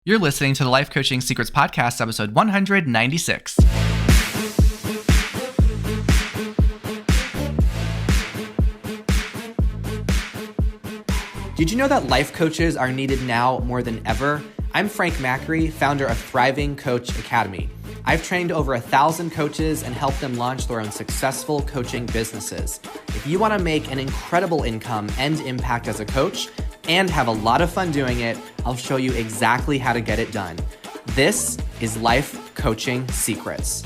You're listening to the Life Coaching Secrets Podcast, episode 196. Did you know that life coaches are needed now more than ever? I'm Frank Macri, founder of Thriving Coach Academy. I've trained over 1,000 coaches and helped them launch their own successful coaching businesses. If you want to make an incredible income and impact as a coach and have a lot of fun doing it, I'll show you exactly how to get it done. This is Life Coaching Secrets.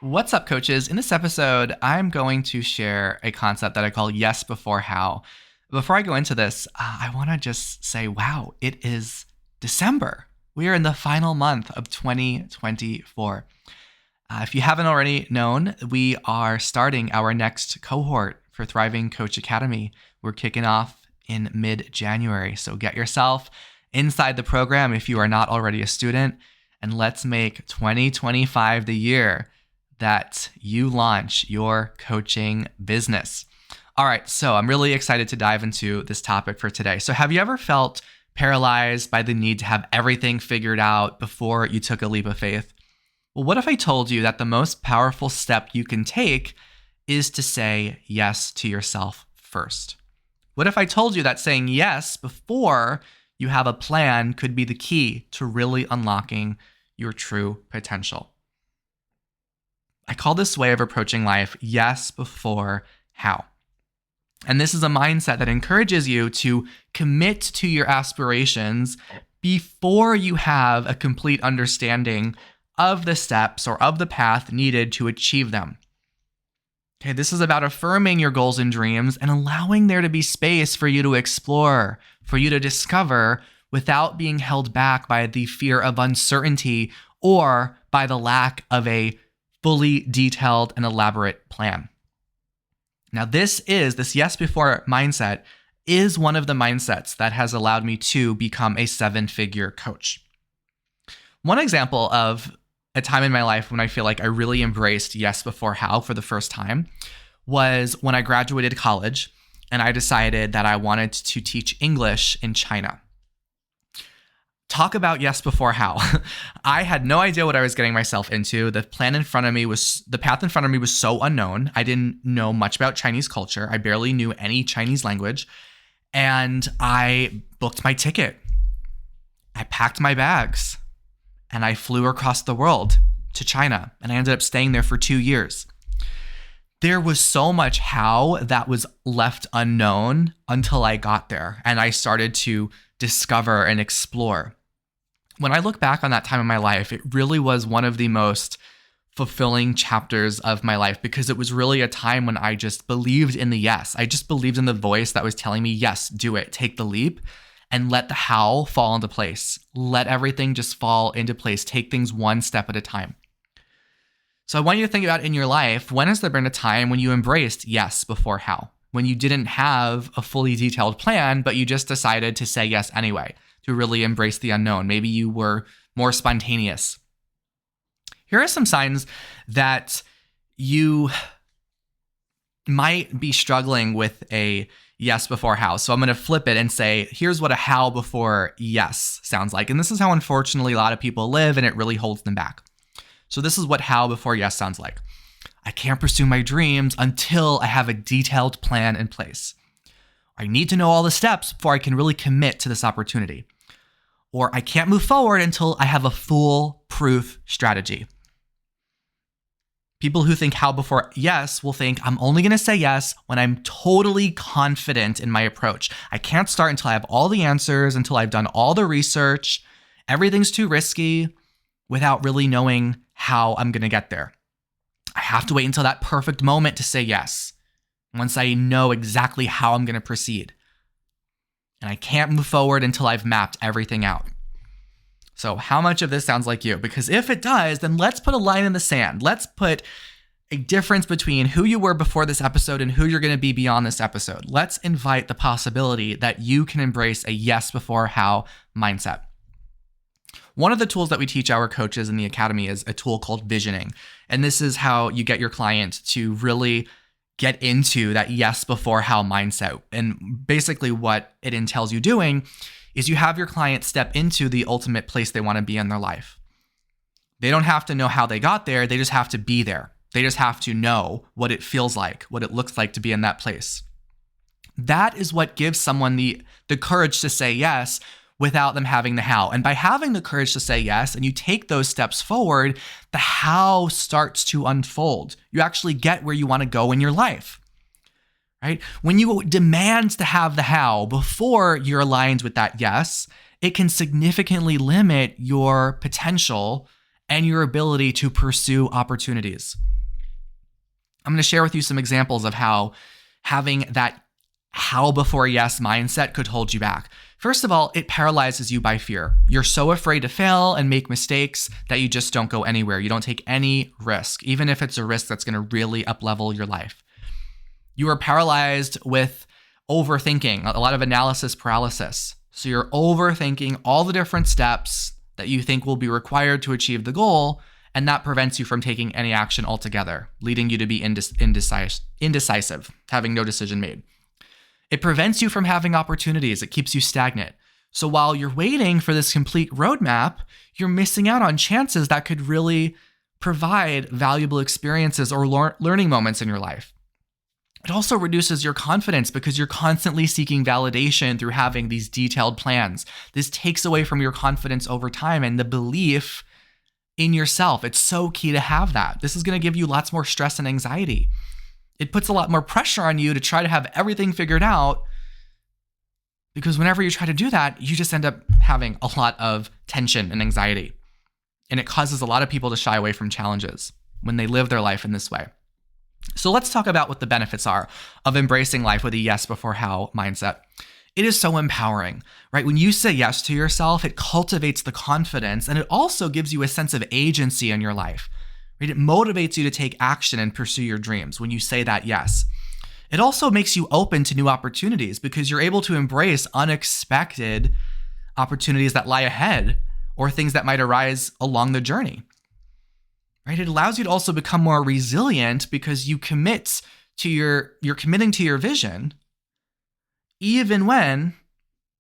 What's up, coaches? In this episode, I'm going to share a concept that I call yes before how. Before I go into this, I want to just say, wow, it is December. We are in the final month of 2024. If you haven't already known, we are starting our next cohort for Thriving Coach Academy. We're kicking off in mid-January. So get yourself inside the program if you are not already a student, and let's make 2025 the year that you launch your coaching business. All right, so I'm really excited to dive into this topic for today. So have you ever felt paralyzed by the need to have everything figured out before you took a leap of faith? Well, what if I told you that the most powerful step you can take is to say yes to yourself first? What if I told you that saying yes before you have a plan could be the key to really unlocking your true potential? I call this way of approaching life yes before how. And this is a mindset that encourages you to commit to your aspirations before you have a complete understanding of the steps or of the path needed to achieve them. Okay, this is about affirming your goals and dreams and allowing there to be space for you to explore, for you to discover without being held back by the fear of uncertainty or by the lack of a fully detailed and elaborate plan. Now, this yes before mindset is one of the mindsets that has allowed me to become a 7-figure coach. One example of a time in my life when I feel like I really embraced yes before how for the first time was when I graduated college and I decided that I wanted to teach English in China. Talk about yes before how. I had no idea what I was getting myself into. The path in front of me was so unknown. I didn't know much about Chinese culture. I barely knew any Chinese language. And I booked my ticket. I packed my bags and I flew across the world to China. And I ended up staying there for 2 years. There was so much how that was left unknown until I got there and I started to discover and explore. When I look back on that time in my life, it really was one of the most fulfilling chapters of my life because it was really a time when I just believed in the yes. I just believed in the voice that was telling me, yes, do it, take the leap, and let the how fall into place. Let everything just fall into place. Take things one step at a time. So I want you to think about in your life, when has there been a time when you embraced yes before how? When you didn't have a fully detailed plan, but you just decided to say yes anyway, to really embrace the unknown. Maybe you were more spontaneous. Here are some signs that you might be struggling with a yes before how. So I'm going to flip it and say, here's what a how before yes sounds like. And this is how, unfortunately, a lot of people live, and it really holds them back. So this is what how before yes sounds like. I can't pursue my dreams until I have a detailed plan in place. I need to know all the steps before I can really commit to this opportunity. Or I can't move forward until I have a foolproof strategy. People who think how before yes will think I'm only going to say yes when I'm totally confident in my approach. I can't start until I have all the answers, until I've done all the research. Everything's too risky without really knowing how I'm going to get there. I have to wait until that perfect moment to say yes, once I know exactly how I'm going to proceed. And I can't move forward until I've mapped everything out. So how much of this sounds like you? Because if it does, then let's put a line in the sand. Let's put a difference between who you were before this episode and who you're going to be beyond this episode. Let's invite the possibility that you can embrace a yes before how mindset. One of the tools that we teach our coaches in the academy is a tool called visioning. And this is how you get your client to really get into that yes before how mindset. And basically what it entails you doing is you have your client step into the ultimate place they want to be in their life. They don't have to know how they got there. They just have to be there. They just have to know what it feels like, what it looks like to be in that place. That is what gives someone the courage to say yes without them having the how. And by having the courage to say yes, and you take those steps forward, the how starts to unfold. You actually get where you want to go in your life, right? When you demand to have the how before you're aligned with that yes, it can significantly limit your potential and your ability to pursue opportunities. I'm going to share with you some examples of how having that how before yes mindset could hold you back. First of all, it paralyzes you by fear. You're so afraid to fail and make mistakes that you just don't go anywhere. You don't take any risk, even if it's a risk that's going to really uplevel your life. You are paralyzed with overthinking, a lot of analysis paralysis. So you're overthinking all the different steps that you think will be required to achieve the goal, and that prevents you from taking any action altogether, leading you to be indecisive, having no decision made. It prevents you from having opportunities. It keeps you stagnant. So while you're waiting for this complete roadmap, you're missing out on chances that could really provide valuable experiences or learning moments in your life. It also reduces your confidence because you're constantly seeking validation through having these detailed plans. This takes away from your confidence over time and the belief in yourself. It's so key to have that. This is going to give you lots more stress and anxiety. It puts a lot more pressure on you to try to have everything figured out, because whenever you try to do that, you just end up having a lot of tension and anxiety. And it causes a lot of people to shy away from challenges when they live their life in this way. So let's talk about what the benefits are of embracing life with a yes before how mindset. It is so empowering, right? When you say yes to yourself, it cultivates the confidence, and it also gives you a sense of agency in your life. Right? It motivates you to take action and pursue your dreams when you say that yes. It also makes you open to new opportunities because you're able to embrace unexpected opportunities that lie ahead or things that might arise along the journey. Right? It allows you to also become more resilient because you're committing to your vision, even when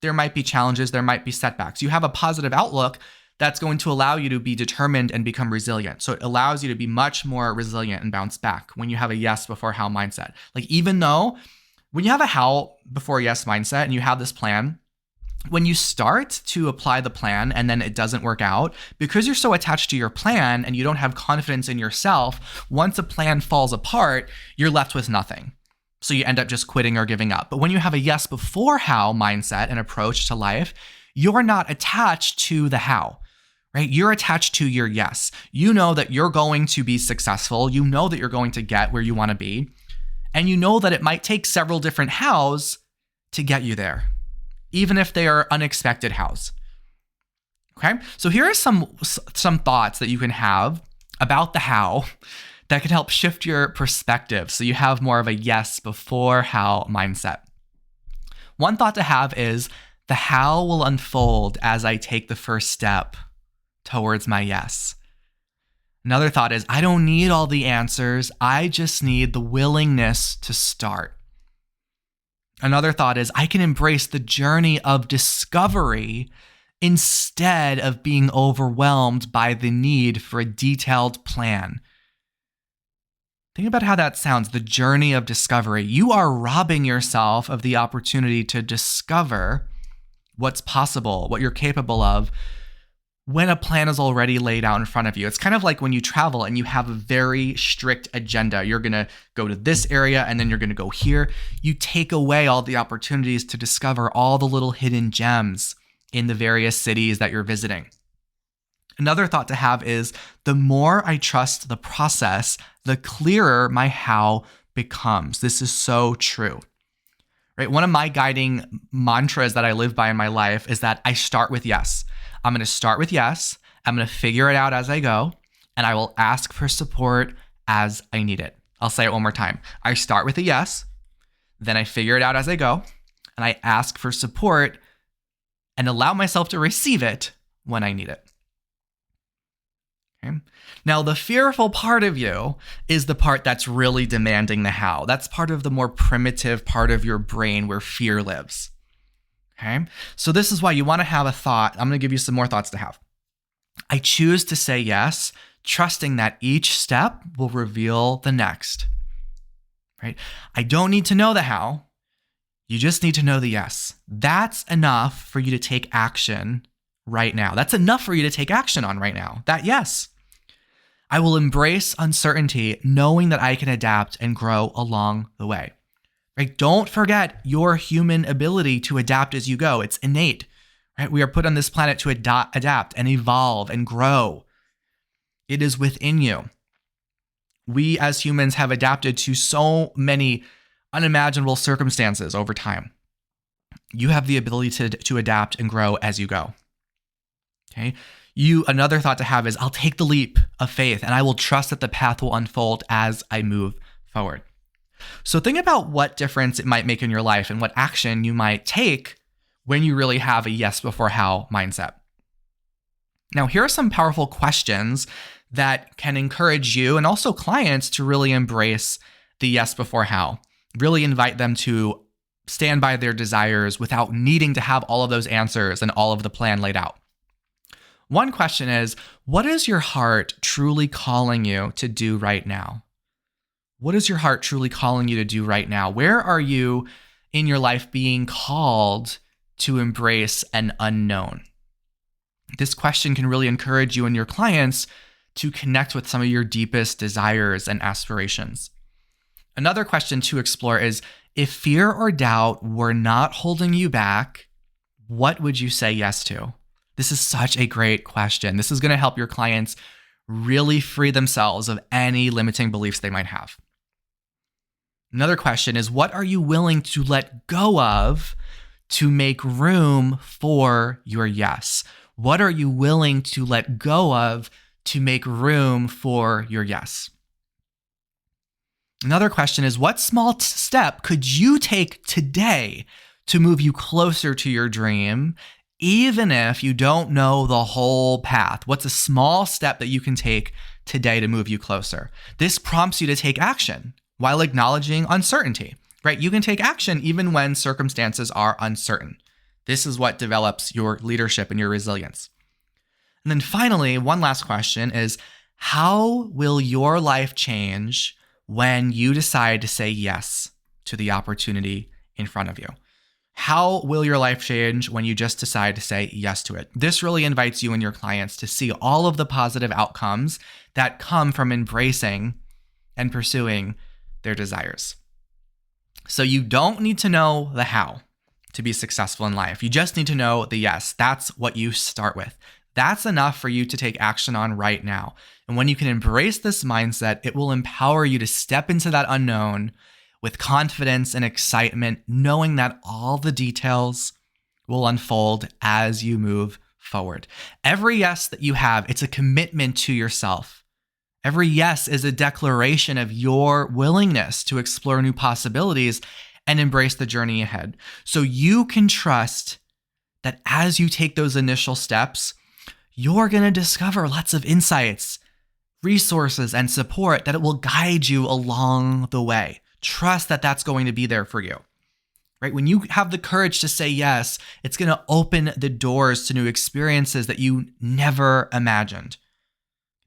there might be challenges, there might be setbacks. You have a positive outlook that's going to allow you to be determined and become resilient. So it allows you to be much more resilient and bounce back when you have a yes before how mindset. Like, even though when you have a how before yes mindset and you have this plan, when you start to apply the plan and then it doesn't work out, because you're so attached to your plan and you don't have confidence in yourself, once a plan falls apart, you're left with nothing. So you end up just quitting or giving up. But when you have a yes before how mindset and approach to life, you're not attached to the how. Right? You're attached to your yes. You know that you're going to be successful. You know that you're going to get where you want to be. And you know that it might take several different hows to get you there, even if they are unexpected hows. Okay? So here are some thoughts that you can have about the how that can help shift your perspective so you have more of a yes before how mindset. One thought to have is the how will unfold as I take the first step towards my yes. Another thought is I don't need all the answers. I just need the willingness to start. Another thought is I can embrace the journey of discovery instead of being overwhelmed by the need for a detailed plan. Think about how that sounds, the journey of discovery. You are robbing yourself of the opportunity to discover what's possible, what you're capable of, when a plan is already laid out in front of you. It's kind of like when you travel and you have a very strict agenda. You're going to go to this area and then you're going to go here. You take away all the opportunities to discover all the little hidden gems in the various cities that you're visiting. Another thought to have is the more I trust the process, the clearer my how becomes. This is so true. Right? One of my guiding mantras that I live by in my life is that I start with yes. I'm going to start with yes. I'm going to figure it out as I go, and I will ask for support as I need it. I'll say it one more time. I start with a yes, then I figure it out as I go, and I ask for support and allow myself to receive it when I need it. Okay? Now, the fearful part of you is the part that's really demanding the how. That's part of the more primitive part of your brain where fear lives. Okay. So this is why you want to have a thought. I'm going to give you some more thoughts to have. I choose to say yes, trusting that each step will reveal the next. Right? I don't need to know the how. You just need to know the yes. That's enough for you to take action right now. That's enough for you to take action on right now. That yes. I will embrace uncertainty, knowing that I can adapt and grow along the way. Right? Don't forget your human ability to adapt as you go. It's innate. Right? We are put on this planet to adapt and evolve and grow. It is within you. We as humans have adapted to so many unimaginable circumstances over time. You have the ability to adapt and grow as you go. Okay. Another thought to have is I'll take the leap of faith and I will trust that the path will unfold as I move forward. So think about what difference it might make in your life and what action you might take when you really have a yes before how mindset. Now, here are some powerful questions that can encourage you and also clients to really embrace the yes before how. Really invite them to stand by their desires without needing to have all of those answers and all of the plan laid out. One question is, what is your heart truly calling you to do right now? What is your heart truly calling you to do right now? Where are you in your life being called to embrace an unknown? This question can really encourage you and your clients to connect with some of your deepest desires and aspirations. Another question to explore is, if fear or doubt were not holding you back, what would you say yes to? This is such a great question. This is going to help your clients really free themselves of any limiting beliefs they might have. Another question is, what are you willing to let go of to make room for your yes? What are you willing to let go of to make room for your yes? Another question is, what small step could you take today to move you closer to your dream, even if you don't know the whole path? What's a small step that you can take today to move you closer? This prompts you to take action while acknowledging uncertainty, right? You can take action even when circumstances are uncertain. This is what develops your leadership and your resilience. And then finally, one last question is, how will your life change when you decide to say yes to the opportunity in front of you? How will your life change when you just decide to say yes to it? This really invites you and your clients to see all of the positive outcomes that come from embracing and pursuing their desires. So you don't need to know the how to be successful in life. You just need to know the yes. That's what you start with. That's enough for you to take action on right now. And when you can embrace this mindset, it will empower you to step into that unknown with confidence and excitement, knowing that all the details will unfold as you move forward. Every yes that you have, it's a commitment to yourself. Every yes is a declaration of your willingness to explore new possibilities and embrace the journey ahead. So you can trust that as you take those initial steps, you're going to discover lots of insights, resources, and support that it will guide you along the way. Trust that that's going to be there for you, right? When you have the courage to say yes, it's going to open the doors to new experiences that you never imagined.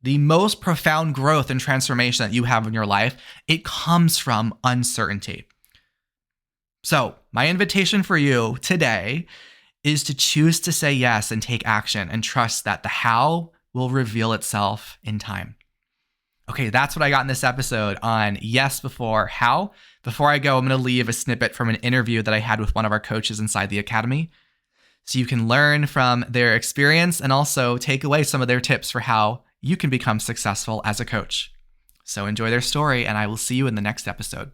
The most profound growth and transformation that you have in your life, it comes from uncertainty. So my invitation for you today is to choose to say yes and take action and trust that the how will reveal itself in time. Okay, that's what I got in this episode on yes before how. Before I go, I'm going to leave a snippet from an interview that I had with one of our coaches inside the academy, so you can learn from their experience and also take away some of their tips for how you can become successful as a coach. So enjoy their story, and I will see you in the next episode.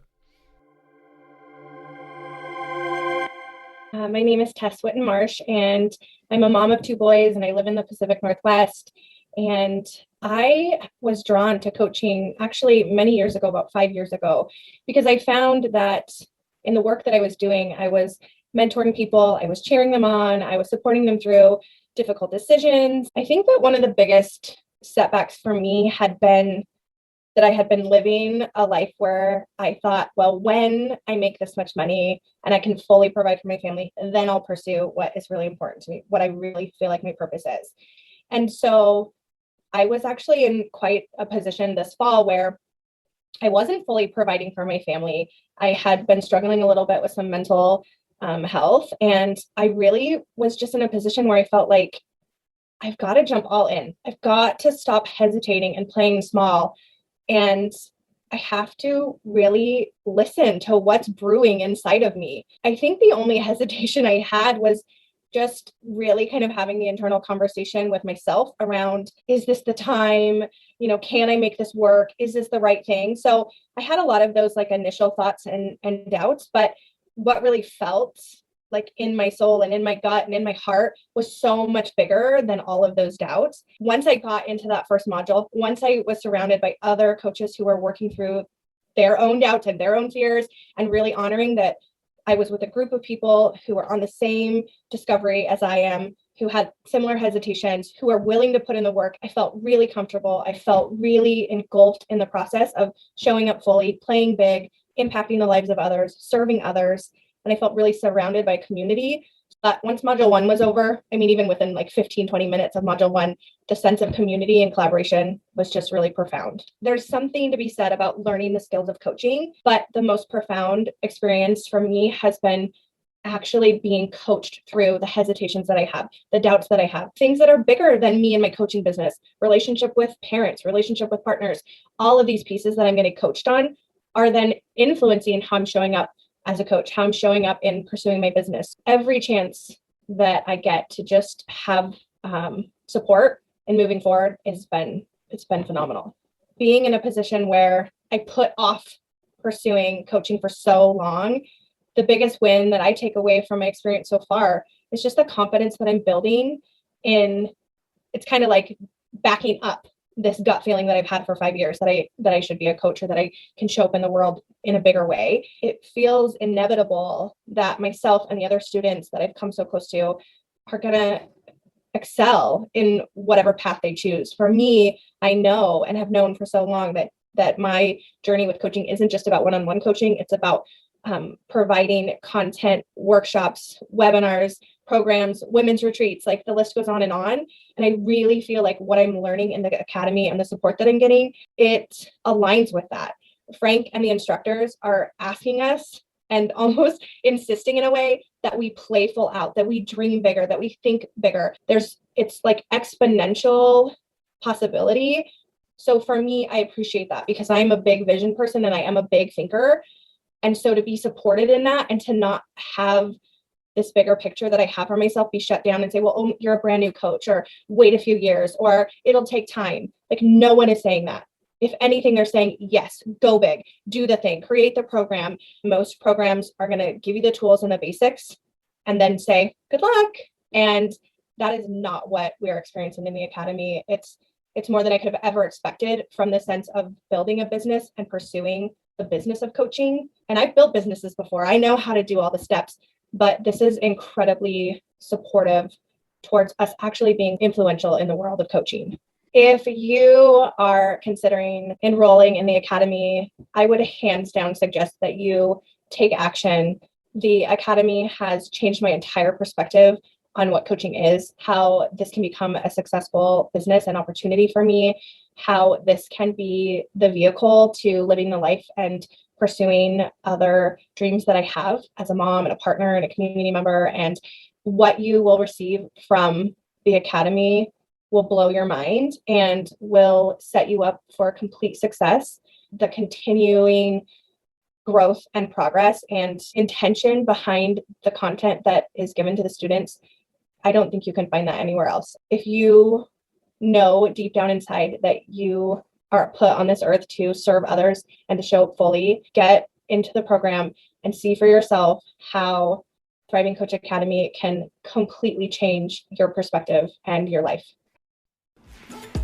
My name is Tess Witten-Marsh, and I'm a mom of two boys, and I live in the Pacific Northwest. And I was drawn to coaching actually many years ago, about 5 years ago, because I found that in the work that I was doing, I was mentoring people, I was cheering them on, I was supporting them through difficult decisions. I think that one of the biggest setbacks for me had been that I had been living a life where I thought, well, when I make this much money and I can fully provide for my family, then I'll pursue what is really important to me, what I really feel like my purpose is. And so I was actually in quite a position this fall where I wasn't fully providing for my family. I had been struggling a little bit with some mental health. And I really was just in a position where I felt like I've got to jump all in. I've got to stop hesitating and playing small. And I have to really listen to what's brewing inside of me. I think the only hesitation I had was just really kind of having the internal conversation with myself around, is this the time? Can I make this work? Is this the right thing? So I had a lot of those like initial thoughts and doubts, but what really felt like in my soul and in my gut and in my heart was so much bigger than all of those doubts. Once I got into that first module, once I was surrounded by other coaches who were working through their own doubts and their own fears, and really honoring that I was with a group of people who were on the same discovery as I am, who had similar hesitations, who are willing to put in the work, I felt really comfortable. I felt really engulfed in the process of showing up fully, playing big, impacting the lives of others, serving others. And I felt really surrounded by community. But once module 1 was over, even within like 15, 20 minutes of module 1, the sense of community and collaboration was just really profound. There's something to be said about learning the skills of coaching, but the most profound experience for me has been actually being coached through the hesitations that I have, the doubts that I have, things that are bigger than me and my coaching business, relationship with parents, relationship with partners. All of these pieces that I'm getting coached on are then influencing how I'm showing up as a coach, how I'm showing up in pursuing my business. Every chance that I get to just have support and moving forward, it's been phenomenal. Being in a position where I put off pursuing coaching for so long, the biggest win that I take away from my experience so far is just the confidence that I'm building in. It's kind of like backing up this gut feeling that I've had for 5 years that I should be a coach, or that I can show up in the world in a bigger way. It feels inevitable that myself and the other students that I've come so close to are going to excel in whatever path they choose. For me, I know and have known for so long that my journey with coaching isn't just about one-on-one coaching. It's about providing content, workshops, webinars, programs, women's retreats, like the list goes on. And I really feel like what I'm learning in the academy and the support that I'm getting, it aligns with that. Frank and the instructors are asking us and almost insisting in a way that we play full out, that we dream bigger, that we think bigger. It's like exponential possibility. So for me, I appreciate that because I'm a big vision person and I am a big thinker. And so to be supported in that and to not have this bigger picture that I have for myself be shut down and say, well, oh, you're a brand new coach, or wait a few years, or it'll take time. Like, no one is saying that. If anything, they're saying, yes, go big, do the thing, create the program. Most programs are going to give you the tools and the basics and then say, good luck. And that is not what we're experiencing in the academy. It's more than I could have ever expected from the sense of building a business and pursuing the business of coaching. And I've built businesses before. I know how to do all the steps, but this is incredibly supportive towards us actually being influential in the world of coaching. If you are considering enrolling in the academy, I would hands down suggest that you take action. The academy has changed my entire perspective on what coaching is, how this can become a successful business and opportunity for me, how this can be the vehicle to living the life and pursuing other dreams that I have as a mom and a partner and a community member. And what you will receive from the academy will blow your mind and will set you up for complete success. The continuing growth and progress and intention behind the content that is given to the students, I don't think you can find that anywhere else. If you know deep down inside that you are put on this earth to serve others and to show up fully, get into the program and see for yourself how Thriving Coach Academy can completely change your perspective and your life.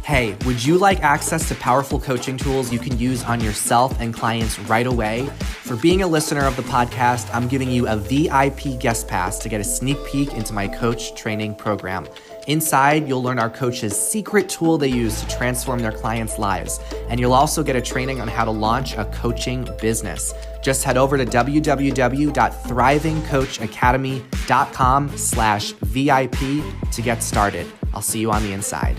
Hey, would you like access to powerful coaching tools you can use on yourself and clients right away? For being a listener of the podcast, I'm giving you a VIP guest pass to get a sneak peek into my coach training program. Inside, you'll learn our coaches' secret tool they use to transform their clients' lives. And you'll also get a training on how to launch a coaching business. Just head over to www.thrivingcoachacademy.com/VIP to get started. I'll see you on the inside.